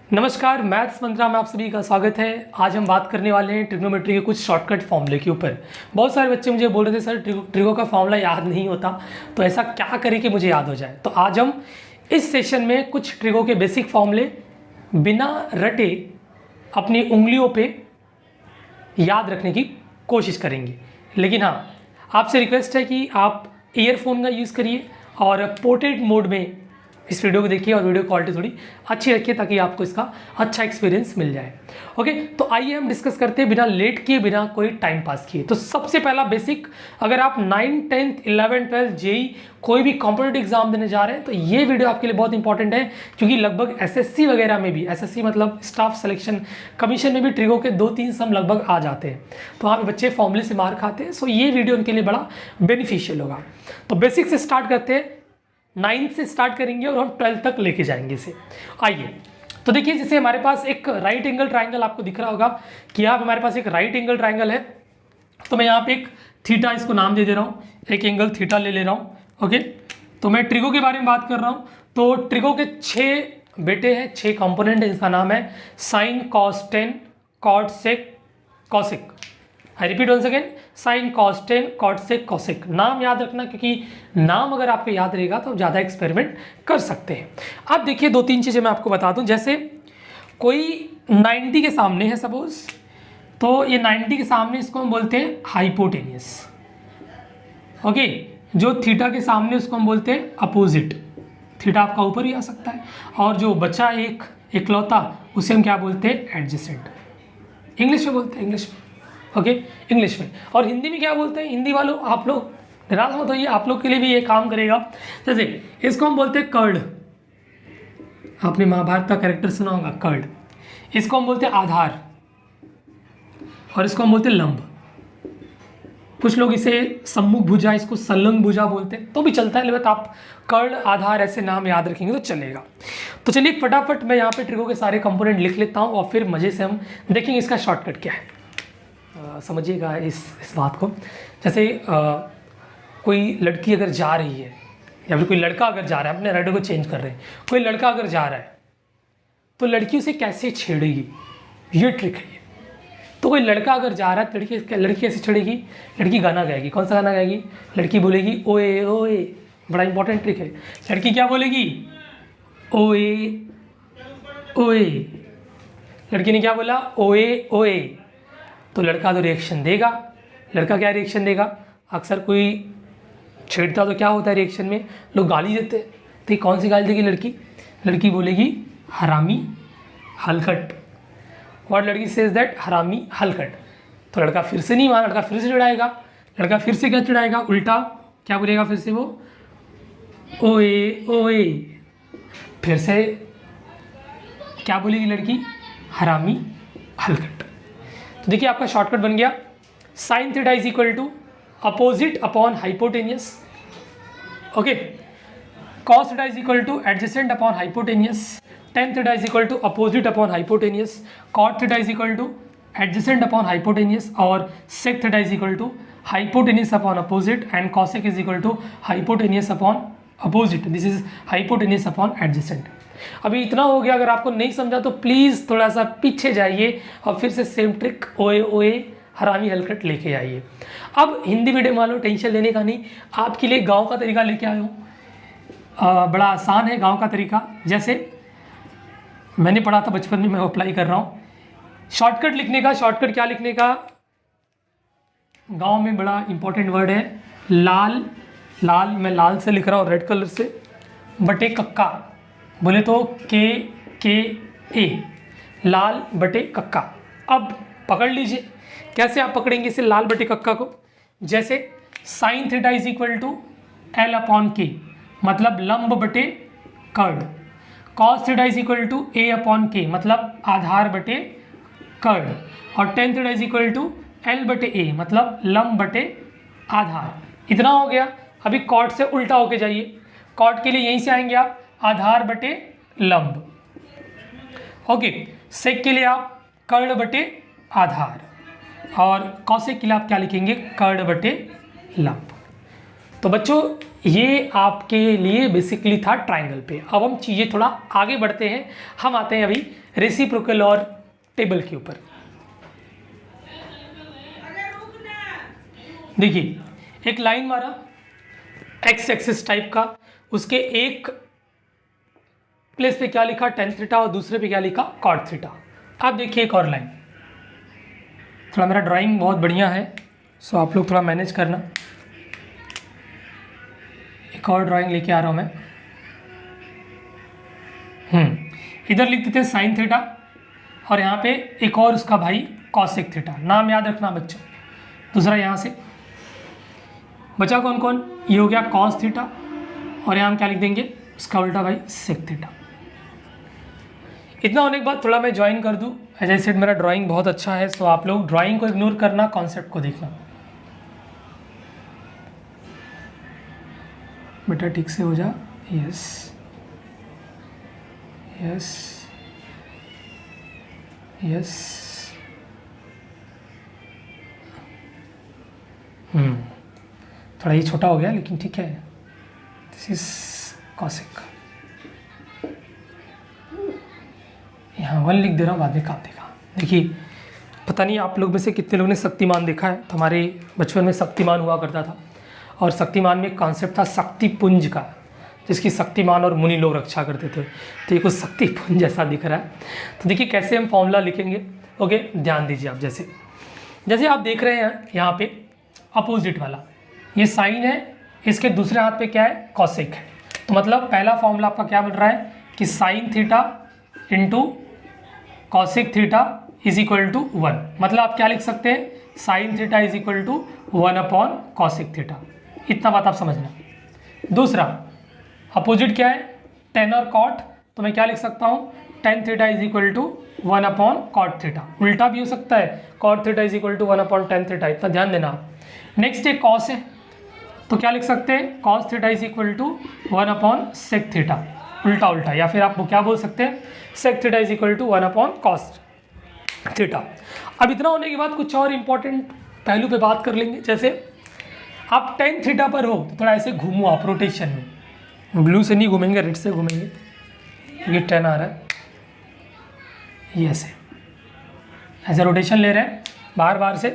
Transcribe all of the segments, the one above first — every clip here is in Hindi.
नमस्कार, मैथ्स मंत्रा में आप सभी का स्वागत है। आज हम बात करने वाले हैं ट्रिग्नोमेट्री के कुछ शॉर्टकट फॉर्मूले के ऊपर। बहुत सारे बच्चे मुझे बोल रहे थे सर ट्रिगो का फॉर्मूला याद नहीं होता, तो ऐसा क्या करें कि मुझे याद हो जाए। तो आज हम इस सेशन में कुछ ट्रिगो के बेसिक फॉर्मूले बिना रटे अपनी उंगलियों पे याद रखने की कोशिश करेंगे। लेकिन हाँ, आपसे रिक्वेस्ट है कि आप ईयरफोन का यूज़ करिए और पोर्ट्रेट मोड में इस वीडियो को देखिए और वीडियो क्वालिटी थोड़ी अच्छी रखिए ताकि आपको इसका अच्छा एक्सपीरियंस मिल जाए। ओके, तो आइए हम डिस्कस करते हैं बिना लेट किए, बिना कोई टाइम पास किए। तो सबसे पहला बेसिक, अगर आप 9th 10th 11th 12th JEE कोई भी कॉम्पिटिटिव एग्जाम देने जा रहे हैं तो ये वीडियो आपके लिए बहुत इंपॉर्टेंट है, क्योंकि लगभग एसएससी वगैरह में भी, एसएससी मतलब स्टाफ सिलेक्शन कमीशन में भी ट्रिगो के 2-3 सम लगभग आ जाते हैं। तो वहाँ पे बच्चे फॉर्मूले से मार खाते हैं, सो ये वीडियो उनके लिए बड़ा बेनिफिशियल होगा। तो बेसिक से स्टार्ट करते हैं, 9th से स्टार्ट करेंगे और हम 12th तक लेके जाएंगे इसे। आइए, तो देखिए जैसे हमारे पास एक राइट एंगल ट्राइंगल आपको दिख रहा होगा कि यहाँ पे हमारे पास एक राइट एंगल ट्राइंगल है। तो मैं यहाँ पे एक थीटा इसको नाम दे दे रहा हूँ, एक एंगल थीटा ले रहा हूँ। ओके, तो मैं ट्रिगो के बारे में बात कर रहा हूँ। तो ट्रिगो के 6 बेटे हैं, 6 कंपोनेंट है। इसका नाम है sine, cos, tan, cot, sec, cosec. I repeat once again, sine, cos, tan, cot, sec, cosec. नाम याद रखना, क्योंकि नाम अगर आपको याद रहेगा तो ज़्यादा एक्सपेरिमेंट कर सकते हैं। अब देखिए 2-3 चीज़ें मैं आपको बता दूं। जैसे कोई 90 के सामने है सपोज, तो ये 90 के सामने इसको हम बोलते हैं हाइपोटेनियस। ओके, जो थीटा के सामने उसको हम बोलते हैं अपोजिट। थीटा आपका ऊपर भी आ सकता है, और जो बचा एक इकलौता उसे हम क्या बोलते हैं, एडजेसेंट। इंग्लिश में बोलते हैं, इंग्लिश में। ओके, इंग्लिश में। और हिंदी में क्या बोलते हैं, हिंदी वालों आप लोग निराश मत होइए, आप लोग के लिए भी ये काम करेगा। जैसे इसको हम बोलते हैं कर्ड, आपने महाभारत का कैरेक्टर सुना होगा कर्ड। इसको हम बोलते हैं आधार, और इसको हम बोलते हैं लंब। कुछ लोग इसे सम्मुख भुजा, इसको संलग्न भुजा बोलते हैं, तो भी चलता है, लेकिन आप कर्ड, आधार ऐसे नाम याद रखेंगे तो चलेगा। तो चलिए फटाफट मैं यहाँ पे ट्रिगो के सारे कंपोनेंट लिख लेता हूँ और फिर मजे से हम देखेंगे इसका शॉर्टकट क्या है। समझिएगा इस बात को। जैसे कोई लड़की अगर जा रही है, या फिर कोई लड़का अगर जा रहा है, अपने राइडर को चेंज कर रहे हैं, कोई लड़का अगर जा रहा है तो लड़की उसे कैसे छेड़ेगी, ये ट्रिक है। तो कोई लड़का अगर जा रहा है, लड़की कैसे छेड़ेगी, लड़की गाना गाएगी। कौन सा गाना गाएगी, लड़की बोलेगी ओए ओए। बड़ा इंपॉर्टेंट ट्रिक है। लड़की क्या बोलेगी, ओए ओए। लड़की ने क्या बोला, ओए ओए। तो लड़का तो रिएक्शन देगा। लड़का क्या रिएक्शन देगा, अक्सर कोई छेड़ता तो क्या होता है रिएक्शन में, लोग गाली देते हैं। तो ये कौन सी गाली देगी लड़की, लड़की बोलेगी हरामी हलकट। व्हाट लड़की सेज दैट, हरामी हलकट। तो लड़का फिर से नहीं माना, लड़का फिर से चिढ़ाएगा। लड़का फिर से क्या चिढ़ाएगा, उल्टा क्या बोलेगा फिर से वो, ओए ओए। फिर से क्या बोलेगी लड़की, हरामी हलकट। तो देखिए आपका शॉर्टकट बन गया, sine theta is equal to opposite upon hypotenuse. Okay, cos theta is equal to adjacent upon hypotenuse. Tan theta is equal to opposite upon hypotenuse. Cot theta is equal to adjacent upon hypotenuse, और sec theta is equal to hypotenuse upon opposite, and cosec is equal to hypotenuse upon opposite. This is hypotenuse upon adjacent. अभी इतना हो गया। अगर आपको नहीं समझा तो प्लीज़ थोड़ा सा पीछे जाइए और फिर से सेम ट्रिक ओए ओए हरामी हलकट लेके आइए। अब हिंदी मीडियम वालों, टेंशन लेने का नहीं, आपके लिए गांव का तरीका लेके आया हूँ। बड़ा आसान है गांव का तरीका, जैसे मैंने पढ़ा था बचपन में, मैं अप्लाई कर रहा हूँ। शॉर्टकट लिखने का, शॉर्टकट क्या लिखने का, गाँव में बड़ा इंपॉर्टेंट वर्ड है लाल। लाल मैं लाल से लिख रहा हूँ, रेड कलर से, बटे कक्का, बोले तो के ए, लाल बटे कक्का। अब पकड़ लीजिए, कैसे आप पकड़ेंगे इसे लाल बटे कक्का को, जैसे sine theta is equal to L upon K, मतलब लंब बटे कर्ड। Cos theta is equal to A upon K, मतलब आधार बटे कर्ड। और tan theta is equal to L बटे ए, मतलब लंब बटे आधार। इतना हो गया। अभी कॉट से उल्टा होके जाइए। कॉट के लिए यहीं से आएंगे आप, आधार बटे लंब। ओके, सेक के लिए आप कर्ड बटे आधार, और कॉसेक के लिए आप क्या लिखेंगे, कर्ड बटे लंब। तो बच्चों ये आपके लिए बेसिकली था ट्राइंगल पे। अब हम चीज़ें थोड़ा आगे बढ़ते हैं, हम आते हैं अभी रेसिप्रोकल और टेबल के ऊपर। देखिए एक लाइन मारा एक्स एक्सिस टाइप का, उसके एक प्लेस पे क्या लिखा tan थीटा और दूसरे पे क्या लिखा cot थीटा। अब देखिए एक और लाइन, थोड़ा मेरा ड्राइंग बहुत बढ़िया है सो आप लोग थोड़ा मैनेज करना। एक और ड्राइंग लेके आ रहा हूँ मैं। इधर लिख देते हैं साइन थीटा और यहाँ पे एक और उसका भाई कॉसेक थीटा, नाम याद रखना बच्चों। दूसरा यहाँ से बचा कौन कौन, ये हो गया कॉस थीटा और यहाँ हम क्या लिख देंगे उसका उल्टा भाई सेक थीटा। इतना होने के बाद थोड़ा मैं ज्वाइन कर दूँ। एज आई सेड मेरा ड्राइंग बहुत अच्छा है सो आप लोग ड्राइंग को इग्नोर करना, कॉन्सेप्ट को देखना। बेटा ठीक से हो जा, यस यस यस। थोड़ा ये छोटा हो गया लेकिन ठीक है। दिस इज कॉसेक, यहाँ 1 लिख दे रहा हूँ, बाद में काम देगा। देखिए पता नहीं आप लोग में से कितने लोगों ने शक्तिमान देखा है। तो हमारे बचपन में शक्तिमान हुआ करता था और शक्तिमान में एक कॉन्सेप्ट था शक्तिपुंज का, जिसकी शक्तिमान और मुनि लोग रक्षा करते थे। तो ये कुछ शक्तिपुंज जैसा दिख रहा है। तो देखिए कैसे हम फॉर्मूला लिखेंगे। ओके ध्यान दीजिए आप, जैसे जैसे आप देख रहे हैं यहाँ पे अपोजिट वाला ये साइन है, इसके दूसरे हाथ पे क्या है कॉसेक है। तो मतलब पहला फॉर्मूला आपका क्या मिल रहा है कि sine theta into cosec theta is equal to 1। मतलब आप क्या लिख सकते हैं sine theta is equal to 1 upon cosec theta. इतना बात आप समझना। दूसरा अपोजिट क्या है टेन और कॉट, तो मैं क्या लिख सकता हूँ tan theta is equal to 1 upon cot theta. उल्टा भी हो सकता है cot theta is equal to 1 upon tan theta, इतना ध्यान देना आप। नेक्स्ट एक कॉस है तो क्या लिख सकते हैं cos theta is equal to 1 upon sec theta, उल्टा उल्टा, या फिर आप क्या बोल सकते हैं sec theta is equal to 1 upon cos theta. अब इतना होने के बाद कुछ और इंपॉर्टेंट पहलू पे बात कर लेंगे। जैसे आप टेन थीटा पर हो तो थोड़ा ऐसे घूमो आप रोटेशन में, ब्लू से नहीं घूमेंगे रेड से घूमेंगे, ये 10 आ रहा है, ये ऐसे रोटेशन ले रहे हैं बार बार से।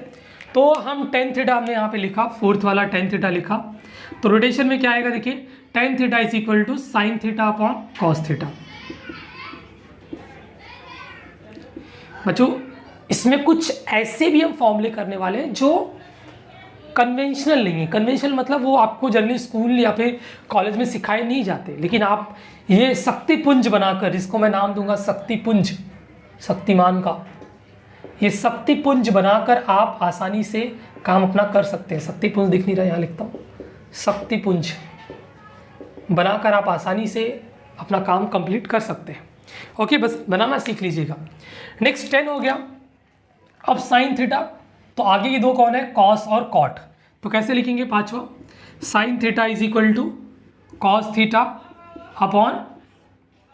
तो हम टेन थीटा हमने यहाँ पे लिखा, फोर्थ वाला टेन थीटा लिखा, तो रोटेशन में क्या आएगा देखिए tan theta is equal to sine theta upon cos theta. बच्चों इसमें कुछ ऐसे भी हम फॉर्मूले करने वाले हैं जो कन्वेंशनल नहीं है। कन्वेंशनल मतलब वो आपको जनरली स्कूल या फिर कॉलेज में सिखाए नहीं जाते, लेकिन आप ये शक्तिपुंज बनाकर, इसको मैं नाम दूंगा शक्तिपुंज, शक्तिमान का, ये शक्तिपुंज बनाकर आप आसानी से काम अपना कर सकते हैं। शक्तिपुंज दिख नहीं रहा, यहाँ लिखता हूँ शक्तिपुंज बनाकर आप आसानी से अपना काम कंप्लीट कर सकते हैं। ओके बस बनाना सीख लीजिएगा। नेक्स्ट 10 हो गया। अब साइन थीटा, तो आगे की दो कौन है कॉस और कॉट, तो कैसे लिखेंगे पांचवा sine theta is equal to cos theta upon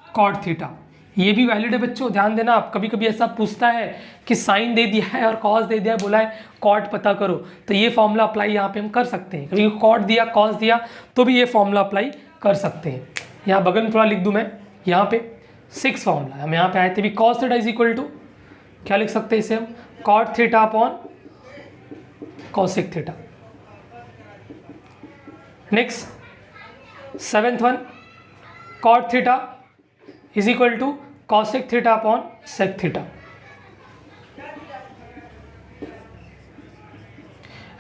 cot theta. ये भी वैलिड है बच्चों, ध्यान देना आप। कभी कभी ऐसा पूछता है कि साइन दे दिया है और कॉस दे दिया है, बोला है कॉट पता करो, तो ये फॉर्मूला अप्लाई यहाँ पे हम कर सकते हैं। कभी कॉट दिया कॉस दिया तो भी ये फॉर्मूला अप्लाई कर सकते हैं। यहाँ बगल में थोड़ा लिख दूँ मैं, यहाँ पे 6 फॉर्मूला हम यहाँ पे आए थे भी। Cos theta is equal to क्या लिख सकते हैं इसे हम cot theta upon cosec theta. Next 7th one cot theta is equal to cosec theta upon sec theta,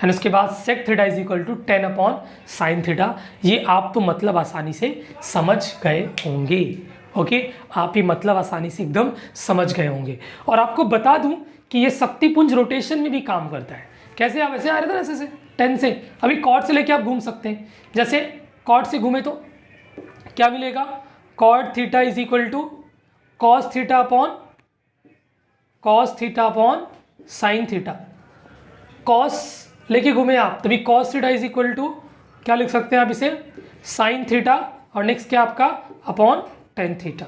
and उसके बाद sec theta is equal to 10 upon sine theta. ये आप तो मतलब आसानी से समझ गए होंगे। ओके आप ये मतलब आसानी से एकदम समझ गए होंगे। और आपको बता दूं कि ये शक्तिपुंज रोटेशन में भी काम करता है। कैसे आप ऐसे आ रहे थे ऐसे से 10 से, अभी कॉट से लेके आप घूम सकते हैं। जैसे कॉट से घूमे तो क्या मिलेगा cot theta is equal to cos theta upon sine theta. Cos लेके घूमे आप तभी cos theta is equal to क्या लिख सकते हैं आप इसे साइन थीटा, और नेक्स्ट क्या आपका अपॉन टेन थीटा।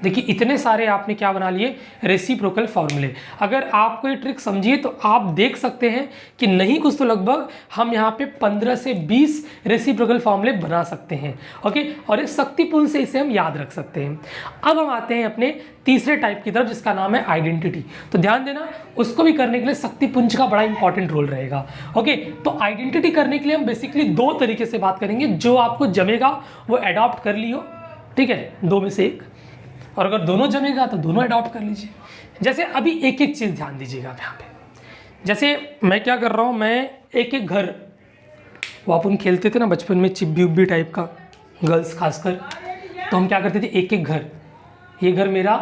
देखिए इतने सारे आपने क्या बना लिए, रेसिप्रोकल फॉर्मूले। अगर आपको ये ट्रिक समझिए तो आप देख सकते हैं कि नहीं कुछ तो लगभग हम यहाँ पे 15 से 20 रेसिप्रोकल फॉर्मूले बना सकते हैं। ओके, और इस शक्तिपुंज से इसे हम याद रख सकते हैं। अब हम आते हैं अपने तीसरे टाइप की तरफ जिसका नाम है आइडेंटिटी। तो ध्यान देना, उसको भी करने के लिए शक्तिपुंज का बड़ा इंपॉर्टेंट रोल रहेगा। ओके, तो आइडेंटिटी करने के लिए हम बेसिकली दो तरीके से बात करेंगे, जो आपको जमेगा वो अडॉप्ट कर लियो, ठीक है, दो में से एक, और अगर दोनों जमेगा तो दोनों अडॉप्ट कर लीजिए। जैसे अभी एक एक चीज़ ध्यान दीजिएगा आप यहाँ पे। जैसे मैं क्या कर रहा हूँ, मैं एक एक घर, वो अपन खेलते थे ना बचपन में चिब्बी उब्बी टाइप का, गर्ल्स खासकर, तो हम क्या करते थे, एक एक घर, ये घर मेरा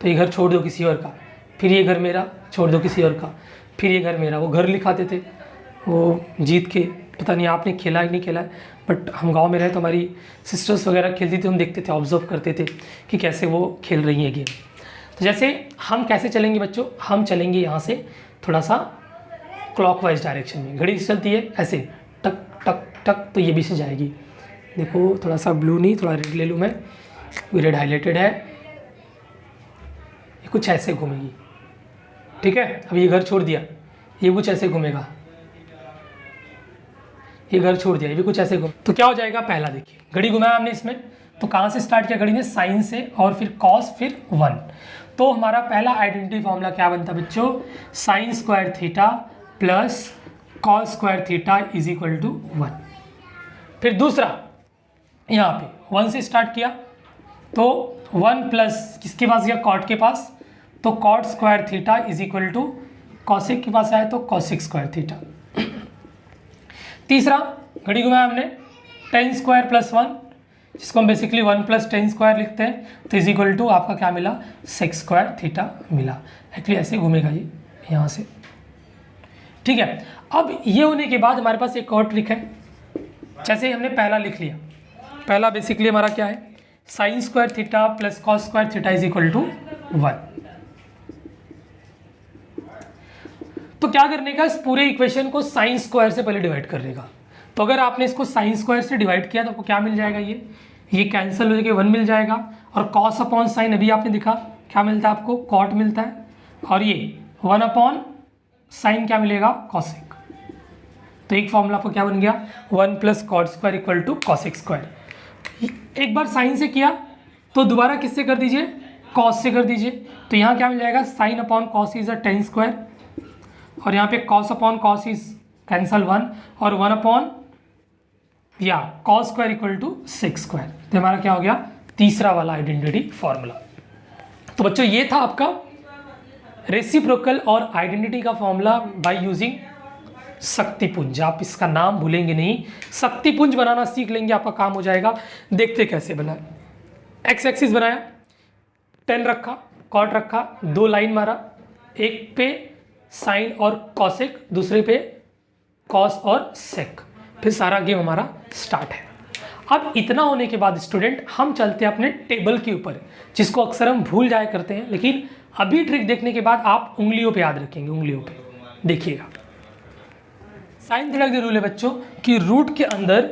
तो ये घर छोड़ दो किसी और का, फिर ये घर मेरा छोड़ दो किसी और का, फिर ये घर मेरा, वो घर लिखाते थे वो जीत के। पता नहीं आपने खेला है कि नहीं खेला है, बट हम गांव में रहे तो हमारी सिस्टर्स वगैरह खेलती थी, हम देखते थे, ऑब्जर्व करते थे कि कैसे वो खेल रही है गेम। तो जैसे हम कैसे चलेंगे बच्चों, हम चलेंगे यहाँ से थोड़ा सा क्लॉकवाइज डायरेक्शन में, घड़ी चलती है ऐसे टक टक टक, तो ये भी से जाएगी। देखो थोड़ा सा ब्लू नहीं, थोड़ा रेड ले लूँ मैं, रेड हाईलाइटेड है, ये कुछ ऐसे घूमेगी, ठीक है। अब ये घर छोड़ दिया, ये कुछ ऐसे घूमेगा, ये घर छोड़ दिया, ये भी कुछ ऐसे घूम, तो क्या हो जाएगा, पहला देखिए घड़ी घुमाया हमने इसमें, तो कहाँ से स्टार्ट किया घड़ी ने, साइन से, और फिर कॉस, फिर 1। तो हमारा पहला आइडेंटिटी फॉर्मूला क्या बनता है बच्चों, sine square theta plus cos square theta is equal to 1। फिर दूसरा यहाँ पे 1 से स्टार्ट किया, तो 1 प्लस किसके पास गया, कॉट के पास, तो cot square theta is equal to cosec के पास आया तो कॉसिक स्क्वायर थीटा। तीसरा घड़ी घुमाया हमने, टेन स्क्वायर प्लस 1, जिसको हम बेसिकली 1 प्लस टेन स्क्वायर लिखते हैं, तो इज इक्वल टू आपका क्या मिला, सेक्स स्क्वायर थीटा मिला। एक्चुअली ऐसे घूमेगा ये यहाँ से, ठीक है। अब ये होने के बाद हमारे पास एक और ट्रिक है। जैसे हमने पहला लिख लिया, पहला बेसिकली हमारा क्या है, sine square theta plus cos square theta is equal to 1। तो क्या करने का, इस पूरे इक्वेशन को साइन स्क्वायर से पहले डिवाइड करने का। तो अगर आपने इसको साइन स्क्वायर से डिवाइड किया तो आपको क्या मिल जाएगा, ये कैंसिल हो जाएगा, 1 मिल जाएगा, और कॉस अपॉन साइन अभी आपने दिखा क्या मिलता है आपको, कॉट मिलता है, और ये 1 अपॉन साइन क्या मिलेगा, कॉसिक। तो एक फॉर्मूला आपको क्या बन गया, 1 plus cot square equal to cosec square. एक बार साइन से किया तो दोबारा किससे कर दीजिए, कॉस से कर दीजिए। तो यहाँ क्या मिल जाएगा, sine upon cos is a tan square, और यहाँ पे cos upon cos is cancel 1, और 1 अपॉन या cos square equal to sec square. तो हमारा क्या हो गया, तीसरा वाला आइडेंटिटी फॉर्मूला। तो बच्चों ये था आपका रेसिप्रोकल और आइडेंटिटी का फॉर्मूला बाय यूजिंग शक्तिपुंज। आप इसका नाम भूलेंगे नहीं, शक्तिपुंज बनाना सीख लेंगे, आपका काम हो जाएगा। देखते कैसे बना, एक्स एक्सिस बनाया, 10 रखा, कॉट रखा, 2 लाइन मारा, एक पे साइन और कॉसेक, दूसरे पे कॉस और सेक, फिर सारा गेम हमारा स्टार्ट है। अब इतना होने के बाद स्टूडेंट हम चलते हैं अपने टेबल के ऊपर, जिसको अक्सर हम भूल जाया करते हैं, लेकिन अभी ट्रिक देखने के बाद आप उंगलियों पे याद रखेंगे, उंगलियों पे देखिएगा। साइन थीटा का रूल है बच्चों कि रूट के अंदर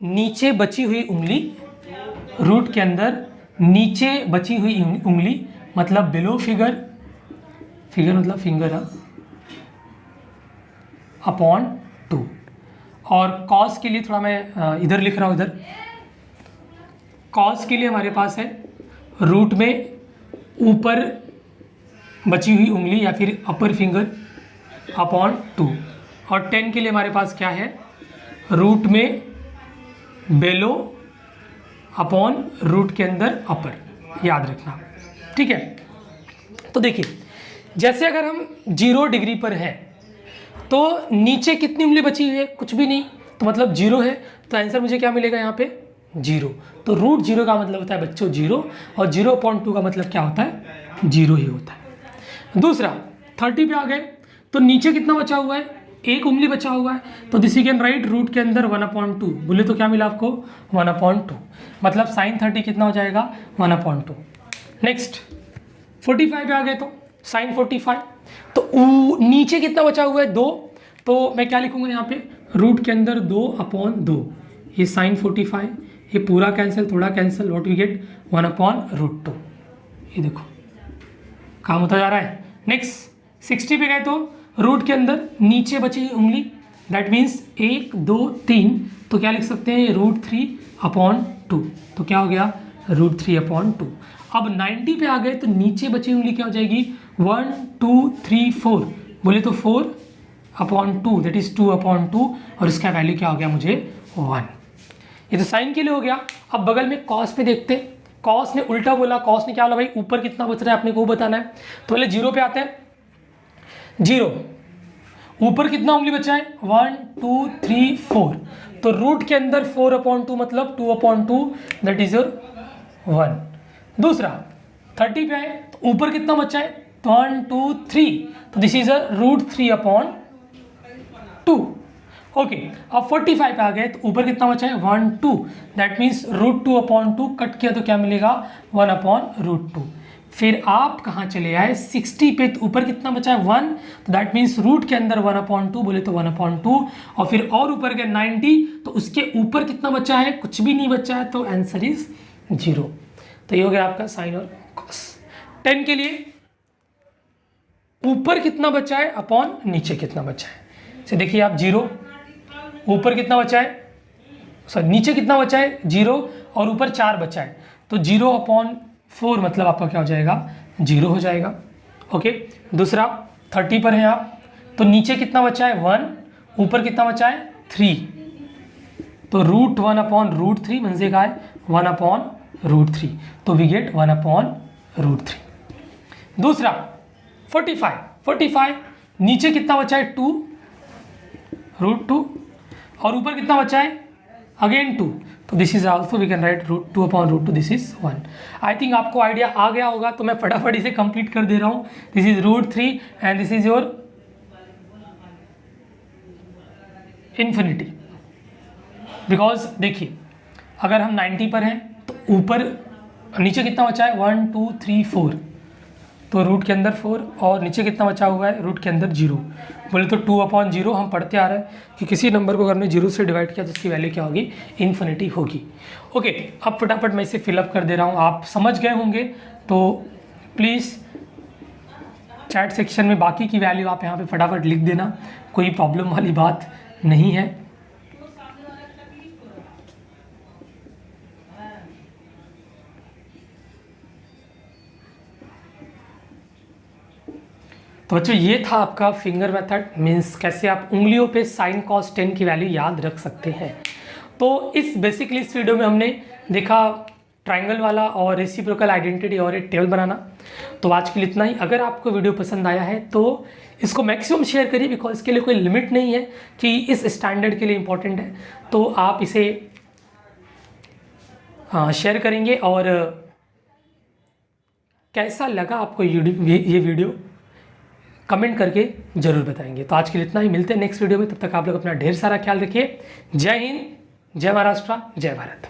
नीचे बची हुई उंगली, रूट के अंदर नीचे बची हुई उंगली मतलब बिलो फिगर, फिगर मतलब फिंगर अपॉन 2, और कॉस के लिए थोड़ा मैं इधर लिख रहा हूँ, इधर कॉस के लिए हमारे पास है रूट में ऊपर बची हुई उंगली या फिर अपर फिंगर अपॉन 2, और 10 के लिए हमारे पास क्या है, रूट में बेलो अपॉन रूट के अंदर अपर, याद रखना, ठीक है। तो देखिए जैसे अगर हम 0 डिग्री पर हैं तो नीचे कितनी उंगली बची हुई है, कुछ भी नहीं, तो मतलब 0 है, तो आंसर मुझे क्या मिलेगा यहाँ पे 0। तो रूट 0 का मतलब होता है बच्चों 0, और 0.2 का मतलब क्या होता है, 0 ही होता है। दूसरा 30 पे आ गए तो नीचे कितना बचा हुआ है, एक उंगली बचा हुआ है, तो this you can write root के अंदर 1/2, बोले तो क्या मिला आपको 1/2, मतलब साइन 30 कितना हो जाएगा 1/2। नेक्स्ट 45 पे आ गए तो साइन 45, तो नीचे कितना बचा हुआ है 2, तो मैं क्या लिखूंगा यहाँ पे रूट के अंदर 2/2, ये साइन 45, ये पूरा कैंसिल थोड़ा कैंसिल, व्हाट वी गेट 1/√2। ये देखो काम होता जा रहा है। नेक्स्ट 60 पे गए तो रूट के अंदर नीचे बची उंगली, दैट मीन्स 1 2 3, तो क्या लिख सकते हैं √3/2, तो क्या हो गया √3/2। अब 90 पे आ गए तो नीचे बची उंगली क्या हो जाएगी 1 2 3 4, बोले तो 4/2, दैट इज 2/2, और इसका वैल्यू क्या हो गया मुझे 1। ये तो साइन के लिए हो गया। अब बगल में कॉस पे देखते, कॉस ने उल्टा बोला, कॉस ने क्या बोला भाई ऊपर कितना बच रहा है आपने को बताना है, तो पहले 0 पे आते हैं। 0 ऊपर कितना उंगली बचा है 1 2 3 4, तो रूट के अंदर 4/2 मतलब 2/2, दैट इज योर 1। दूसरा 30 पे आए तो ऊपर कितना बचा है 1 2 3, तो दिस इज √3/2। ओके, अब 45 पे आ गए तो ऊपर कितना बचा है 1 2, दैट मीन्स √2/2 कट किया तो क्या मिलेगा 1/√2। फिर आप कहाँ चले आए 60 पे, तो ऊपर कितना बचा है 1, तो दैट मीन्स रूट के अंदर 1/2, बोले तो 1/2, और फिर और ऊपर गए 90, तो उसके ऊपर कितना बचा है कुछ भी नहीं बचा है, तो आंसर इज 0। तो ये हो गया आपका साइन और कॉस। 10 के लिए ऊपर कितना बचा है अपॉन नीचे कितना बचा है, तो देखिए आप 0, ऊपर कितना बचा है सॉरी नीचे कितना बचा है 0, और ऊपर 4 बचा है, तो 0/4 मतलब आपका क्या हो जाएगा 0 हो जाएगा। ओके, दूसरा 30 पर है आप, तो नीचे कितना बचा है 1, ऊपर कितना बचा है 3, तो √1/√3 म्हणजे काय 1/√3, तो वी गेट 1/√3। दूसरा 45 नीचे कितना बचा है 2, √2, और ऊपर कितना बचा है अगेन 2, तो this is also we can write √2/√2, this is 1। I think आपको आइडिया आ गया होगा, तो मैं फटाफट इसे कंप्लीट कर दे रहा हूँ। This is √3 and this is your infinity. Because देखिए अगर हम 90 पर हैं तो ऊपर नीचे कितना बचा है 1 2 3 4, तो रूट के अंदर 4, और नीचे कितना बचा हुआ है रूट के अंदर 0, बोले तो 2/0 हम पढ़ते आ रहे हैं कि किसी नंबर को अगर हमने 0 से डिवाइड किया तो उसकी वैल्यू क्या होगी इन्फिनिटी होगी। ओके, अब फटाफट मैं इसे फिलअप कर दे रहा हूँ, आप समझ गए होंगे, तो प्लीज़ चैट सेक्शन में बाकी की वैल्यू आप यहाँ पे फटाफट लिख देना, कोई प्रॉब्लम वाली बात नहीं है। तो बच्चों ये था आपका फिंगर मेथड, मीन्स कैसे आप उंगलियों पे साइन कॉस 10 की वैल्यू याद रख सकते हैं। तो इस बेसिकली इस वीडियो में हमने देखा ट्रायंगल वाला और रेसिप्रोकल आइडेंटिटी और एक टेबल बनाना। तो आज के लिए इतना ही। अगर आपको वीडियो पसंद आया है तो इसको मैक्सिमम शेयर करिए, बिकॉज इसके लिए कोई लिमिट नहीं है कि इस स्टैंडर्ड के लिए इम्पोर्टेंट है, तो आप इसे शेयर करेंगे। और कैसा लगा आपको ये वीडियो कमेंट करके ज़रूर बताएंगे। तो आज के लिए इतना ही, मिलते हैं नेक्स्ट वीडियो में, तब तक आप लोग अपना ढेर सारा ख्याल रखिए। जय हिंद, जय महाराष्ट्र, जय भारत।